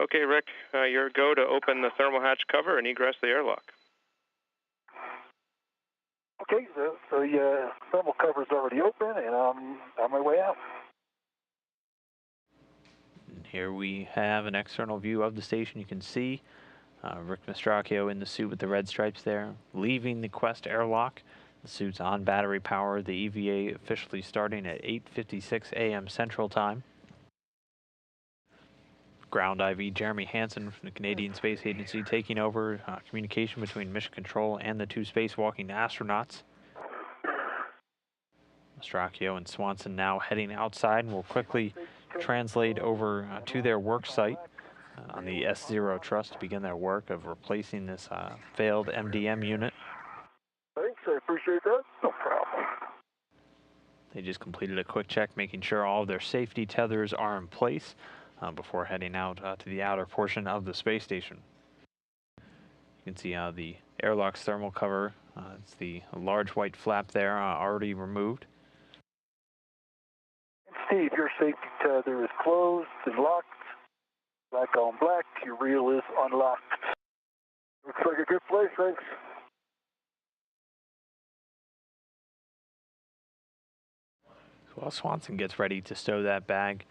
Okay, Rick, your go to open the thermal hatch cover and egress the airlock. Okay, so the thermal cover is already open, and I'm on my way out. And here we have an external view of the station. You can see Rick Mastracchio in the suit with the red stripes there, leaving the Quest airlock. The suit's on battery power. The EVA officially starting at 8:56 a.m. Central Time. Ground IV Jeremy Hansen from the Canadian Space Agency taking over communication between Mission Control and the two spacewalking astronauts. Mastracchio and Swanson now heading outside and will quickly translate over to their work site on the S0 truss to begin their work of replacing this failed MDM unit. Thanks, I appreciate that. No problem. They just completed a quick check, making sure all of their safety tethers are in place before heading out to the outer portion of the space station. You can see the airlock's thermal cover. It's the large white flap there already removed. Steve, your safety tether is closed and locked. Black on black, your reel is unlocked. Looks like a good place, thanks. While Swanson gets ready to stow that bag,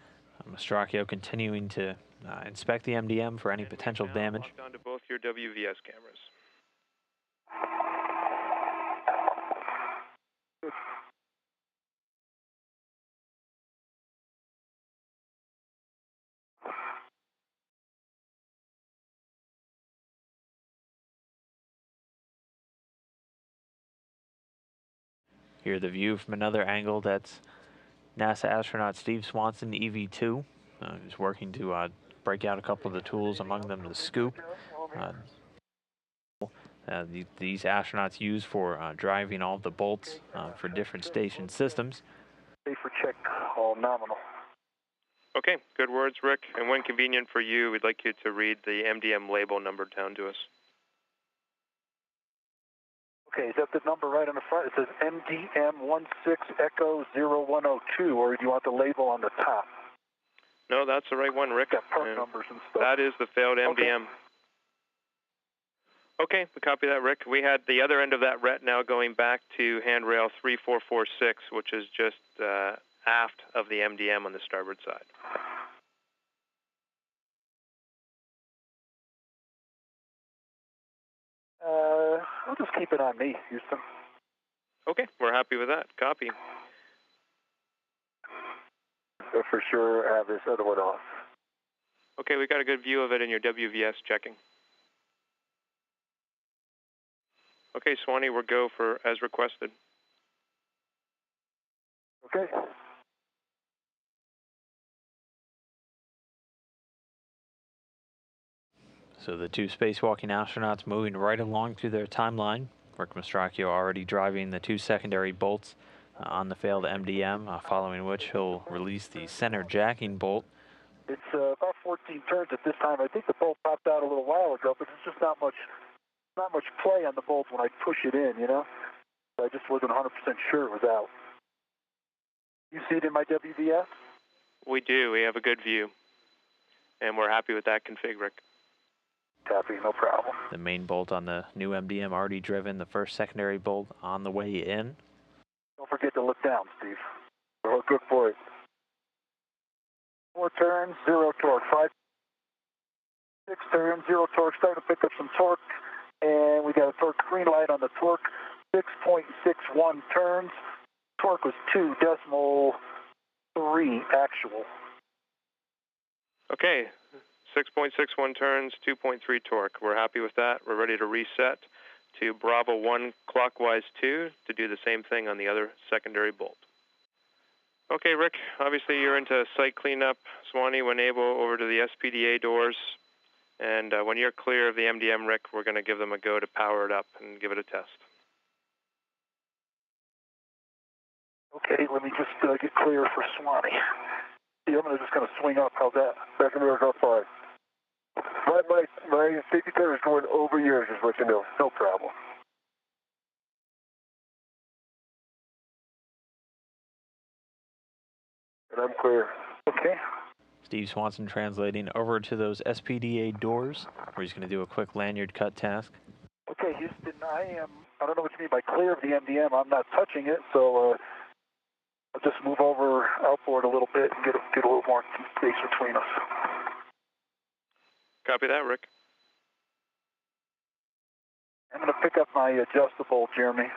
Mastracchio continuing to inspect the MDM for any potential damage. Locked onto both your WVS cameras. Here the view from another angle. That's NASA astronaut Steve Swanson, EV2. He's working to break out a couple of the tools, among them the scoop. These astronauts use for driving all the bolts for different station systems. Safer check, all nominal. Okay, good words, Rick. And when convenient for you, we'd like you to read the MDM label number down to us. Okay, is that the number right on the front? It says MDM16 Echo 0102, or do you want the label on the top? No, that's the right one, Rick. Got part numbers and stuff. That is the failed MDM. Okay, we copy that, Rick. We had the other end of that ret now going back to handrail 3446, which is just aft of the MDM on the starboard side. I'll just keep it on me, Houston. Okay, we're happy with that. Copy. For sure, have this other one off. Okay, we got a good view of it in your WVS checking. Okay, Swanee, we're go for as requested. Okay. So the two spacewalking astronauts moving right along through their timeline. Rick Mastracchio already driving the two secondary bolts on the failed MDM, following which he'll release the center jacking bolt. It's about 14 turns at this time. I think the bolt popped out a little while ago, but there's just not much play on the bolt when I push it in, you know? I just wasn't 100% sure it was out. You see it in my WVS? We do. We have a good view. And we're happy with that config, Rick. Copy, no problem. The main bolt on the new MDM already driven. The first secondary bolt on the way in. Don't forget to look down, Steve. Oh, good boy. 4 turns, 0 torque. 5, 6 turns, 0 torque. Starting to pick up some torque. And we got a torque green light on the torque. 6.61 turns. Torque was 2.3 actual. Okay. 6.61 turns, 2.3 torque. We're happy with that. We're ready to reset to Bravo 1 clockwise 2 to do the same thing on the other secondary bolt. Okay, Rick, obviously you're into site cleanup. Swanee, when able, over to the SPDA doors. And when you're clear of the MDM, Rick, we're going to give them a go to power it up and give it a test. Okay, let me just get clear for Swanee. Yeah, I'm just going to swing up. How's that? Back in the go fine. My safety tether is going over yours, just let you know. No problem. And I'm clear. Okay. Steve Swanson translating over to those SPDA doors, where he's going to do a quick lanyard cut task. Okay, Houston, I don't know what you mean by clear of the MDM. I'm not touching it, so I'll just move over outboard a little bit and get a little more space between us. Copy that, Rick. I'm going to pick up my adjustable, Jeremy.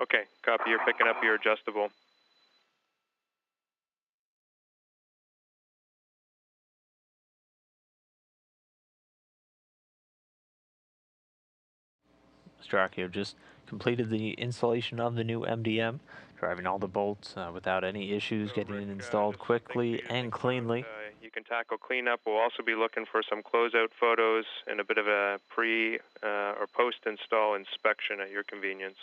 Okay, copy. You're picking up your adjustable. Mastracchio just completed the installation of the new MDM, driving all the bolts without any issues, So getting Rick, it installed quickly and cleanly. You can tackle cleanup. We'll also be looking for some closeout photos and a bit of a pre or post-install inspection at your convenience.